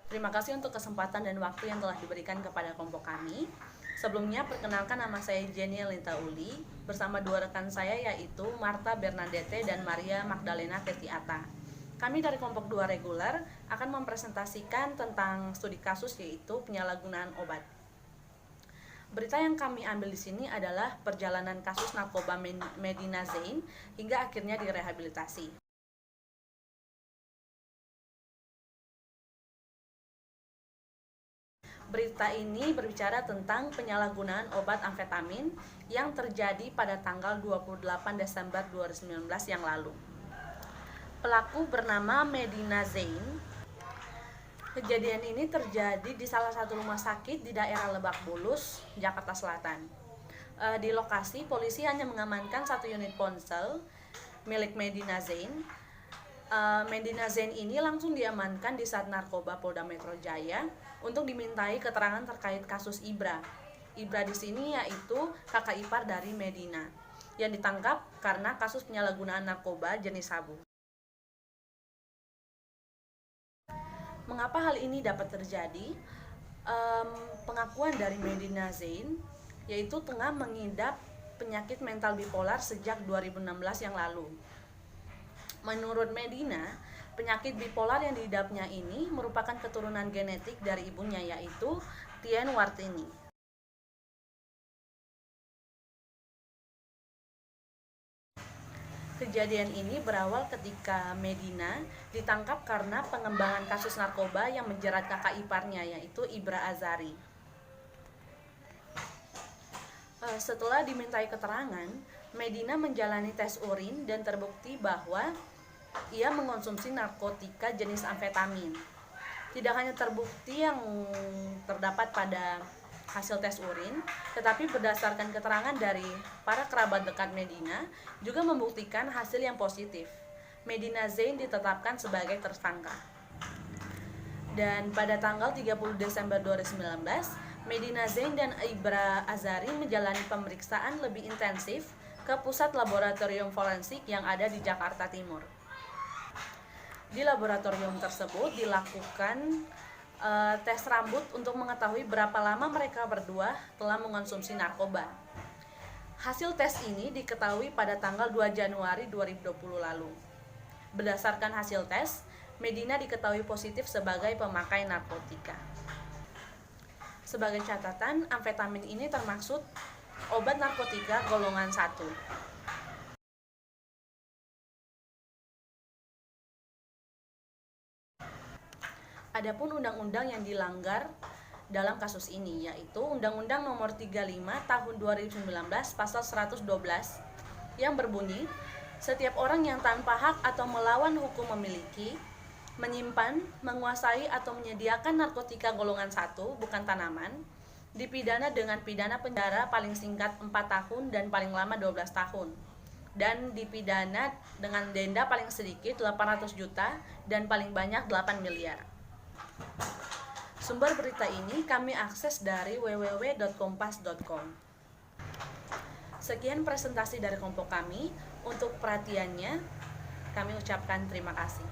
Terima kasih untuk kesempatan dan waktu yang telah diberikan kepada kelompok kami. Sebelumnya, perkenalkan nama saya Jenny Linta Uli, bersama dua rekan saya yaitu Marta Bernadette dan Maria Magdalena Tetiata. Kami dari kelompok 2 reguler akan mempresentasikan tentang studi kasus yaitu penyalahgunaan obat. Berita yang kami ambil di sini adalah perjalanan kasus narkoba Medina Zain hingga akhirnya direhabilitasi. Berita ini berbicara tentang penyalahgunaan obat amfetamin yang terjadi pada tanggal 28 Desember 2019 yang lalu. Pelaku bernama Medina Zain. Kejadian ini terjadi di salah satu rumah sakit di daerah Lebak Bulus, Jakarta Selatan. Di lokasi, polisi hanya mengamankan 1 unit ponsel milik Medina Zain. Medina Zain ini langsung diamankan di Sat Narkoba Polda Metro Jaya untuk dimintai keterangan terkait kasus Ibra. Ibra di sini yaitu kakak ipar dari Medina yang ditangkap karena kasus penyalahgunaan narkoba jenis sabu. Mengapa hal ini dapat terjadi? Pengakuan dari Medina Zain yaitu tengah mengidap penyakit mental bipolar sejak 2016 yang lalu. Menurut Medina, penyakit bipolar yang diidapnya ini merupakan keturunan genetik dari ibunya yaitu Tien Wartini. Kejadian ini berawal ketika Medina ditangkap karena pengembangan kasus narkoba yang menjerat kakak iparnya yaitu Ibra Azari. Setelah dimintai keterangan, Medina menjalani tes urin dan terbukti bahwa ia mengonsumsi narkotika jenis amfetamin. Tidak hanya terbukti yang terdapat pada hasil tes urin, tetapi berdasarkan keterangan dari para kerabat dekat Medina juga membuktikan hasil yang positif. Medina Zain ditetapkan sebagai tersangka. Dan pada tanggal 30 Desember 2019, Medina Zain dan Ibra Azari menjalani pemeriksaan lebih intensif ke pusat laboratorium forensik yang ada di Jakarta Timur. Di laboratorium tersebut dilakukan tes rambut untuk mengetahui berapa lama mereka berdua telah mengonsumsi narkoba. Hasil tes ini diketahui pada tanggal 2 Januari 2020 lalu. Berdasarkan hasil tes, Medina diketahui positif sebagai pemakai narkotika. Sebagai catatan, amfetamin ini termaksud obat narkotika golongan 1. Adapun undang-undang yang dilanggar dalam kasus ini yaitu Undang-Undang Nomor 35 Tahun 2019 Pasal 112 yang berbunyi, setiap orang yang tanpa hak atau melawan hukum memiliki, menyimpan, menguasai atau menyediakan narkotika golongan 1 bukan tanaman, dipidana dengan pidana penjara paling singkat 4 tahun dan paling lama 12 tahun. Dan dipidana dengan denda paling sedikit 800 juta dan paling banyak 8 miliar. Sumber berita ini kami akses dari www.kompas.com. Sekian presentasi dari kelompok kami. Untuk perhatiannya, kami ucapkan terima kasih.